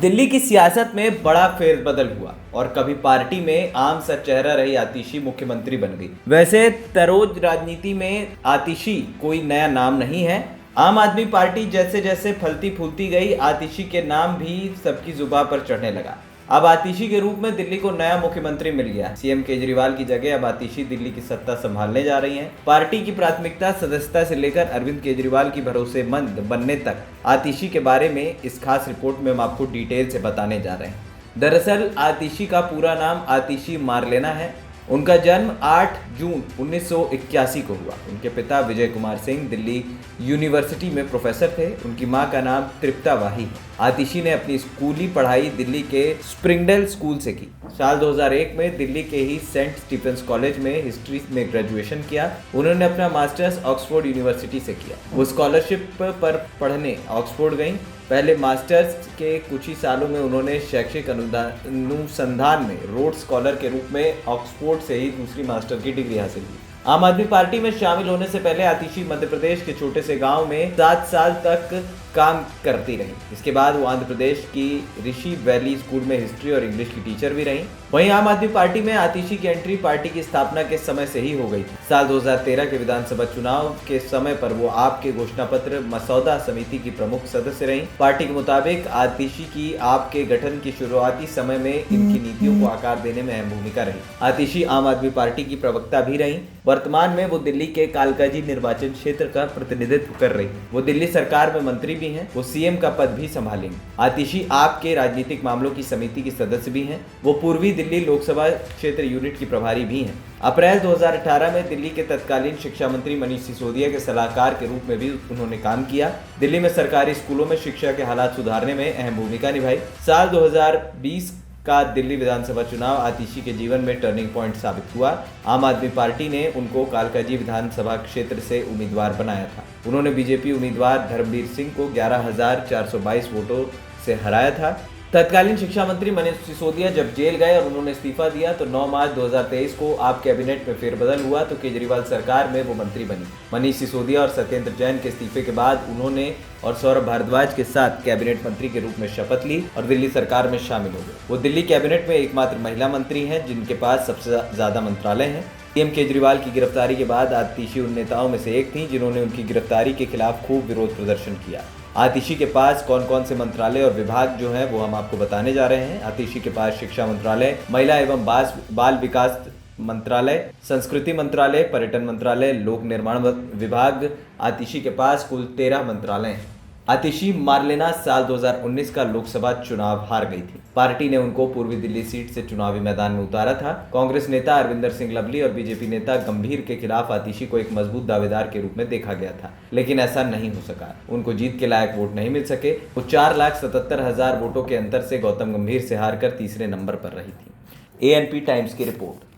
दिल्ली की सियासत में बड़ा फेरबदल हुआ और कभी पार्टी में आम सा चेहरा रही आतिशी मुख्यमंत्री बन गई। वैसे तरोज राजनीति में आतिशी कोई नया नाम नहीं है। आम आदमी पार्टी जैसे जैसे फलती फूलती गई, आतिशी के नाम भी सबकी जुबान पर चढ़ने लगा। अब आतिशी के रूप में दिल्ली को नया मुख्यमंत्री मिल गया। सीएम केजरीवाल की जगह अब आतिशी दिल्ली की सत्ता संभालने जा रही हैं। पार्टी की प्राथमिकता सदस्यता से लेकर अरविंद केजरीवाल की भरोसेमंद बनने तक आतिशी के बारे में इस खास रिपोर्ट में हम आपको डिटेल से बताने जा रहे हैं। दरअसल आतिशी का पूरा नाम आतिशी मारलेना है। उनका जन्म 8 जून 1981 को हुआ। उनके पिता विजय कुमार सिंह दिल्ली यूनिवर्सिटी में प्रोफेसर थे। उनकी मां का नाम तृप्ता वाही है। आतिशी ने अपनी स्कूली पढ़ाई दिल्ली के स्प्रिंगडेल स्कूल से की। साल 2001 में दिल्ली के ही सेंट स्टीफेंस कॉलेज में हिस्ट्री में ग्रेजुएशन किया। उन्होंने अपना मास्टर्स ऑक्सफोर्ड यूनिवर्सिटी से किया। वो स्कॉलरशिप पर पढ़ने ऑक्सफोर्ड गई। पहले मास्टर्स के कुछ ही सालों में उन्होंने शैक्षिक अनुसंधान में रोड्स स्कॉलर के रूप में ऑक्सफोर्ड से ही दूसरी मास्टर की डिग्री हासिल की। आम आदमी पार्टी में शामिल होने से पहले आतिशी मध्य प्रदेश के छोटे से गांव में 7 साल तक काम करती रही। इसके बाद वो आंध्र प्रदेश की ऋषि वैली स्कूल में हिस्ट्री और इंग्लिश की टीचर भी रही। वहीं आम आदमी पार्टी में आतिशी की एंट्री पार्टी की स्थापना के समय से ही हो गई थी। साल 2013 के विधानसभा चुनाव के समय पर वो आप के घोषणा पत्र मसौदा समिति की प्रमुख सदस्य रही। पार्टी के मुताबिक आतिशी की आप के गठन की शुरुआती समय में इनकी नीतियों को आकार देने में अहम भूमिका रही। आतिशी आम आदमी पार्टी की प्रवक्ता भी रही। वर्तमान में वो दिल्ली के कालकाजी निर्वाचन क्षेत्र का प्रतिनिधित्व कर रही है। वो दिल्ली सरकार में मंत्री भी हैं। वो सीएम का पद भी संभालेंगे। आतिशी आपके राजनीतिक मामलों की समिति की सदस्य भी हैं। वो पूर्वी दिल्ली लोकसभा क्षेत्र यूनिट की प्रभारी भी हैं। अप्रैल 2018 में दिल्ली के तत्कालीन शिक्षा मंत्री मनीष सिसोदिया के सलाहकार के रूप में भी उन्होंने काम किया। दिल्ली में सरकारी स्कूलों में शिक्षा के हालात सुधारने में अहम भूमिका निभाई। साल 2020 का दिल्ली विधानसभा चुनाव आतिशी के जीवन में टर्निंग पॉइंट साबित हुआ। आम आदमी पार्टी ने उनको कालकाजी विधानसभा क्षेत्र से उम्मीदवार बनाया था। उन्होंने बीजेपी उम्मीदवार धर्मवीर सिंह को 11,422 वोटों से हराया था। तत्कालीन शिक्षा मंत्री मनीष सिसोदिया जब जेल गए और उन्होंने इस्तीफा दिया तो 9 मार्च 2023 को आप कैबिनेट में फेरबदल हुआ तो केजरीवाल सरकार में वो मंत्री बनी। मनीष सिसोदिया और सत्येंद्र जैन के इस्तीफे के बाद उन्होंने और सौरभ भारद्वाज के साथ कैबिनेट मंत्री के रूप में शपथ ली और दिल्ली सरकार में शामिल हो गए। वो दिल्ली कैबिनेट में एकमात्र महिला मंत्री हैं जिनके पास सबसे ज्यादा मंत्रालय हैं। सीएम केजरीवाल की गिरफ्तारी के बाद आतिशी उन नेताओं में से एक थी जिन्होंने उनकी गिरफ्तारी के खिलाफ खूब विरोध प्रदर्शन किया। आतिशी के पास कौन कौन से मंत्रालय और विभाग जो हैं वो हम आपको बताने जा रहे हैं। आतिशी के पास शिक्षा मंत्रालय, महिला एवं बाल विकास मंत्रालय, संस्कृति मंत्रालय, पर्यटन मंत्रालय, लोक निर्माण विभाग। आतिशी के पास कुल 13 मंत्रालय हैं। आतिशी मारलेना साल 2019 का लोकसभा चुनाव हार गई थी। पार्टी ने उनको पूर्वी दिल्ली सीट से चुनावी मैदान में उतारा था। कांग्रेस नेता अरविंदर सिंह लवली और बीजेपी नेता गंभीर के खिलाफ आतिशी को एक मजबूत दावेदार के रूप में देखा गया था, लेकिन ऐसा नहीं हो सका। उनको जीत के लायक वोट नहीं मिल सके। वो 4,77,000 वोटों के अंतर से गौतम गंभीर से हारकर तीसरे नंबर पर रही थी। ANP टाइम्स की रिपोर्ट।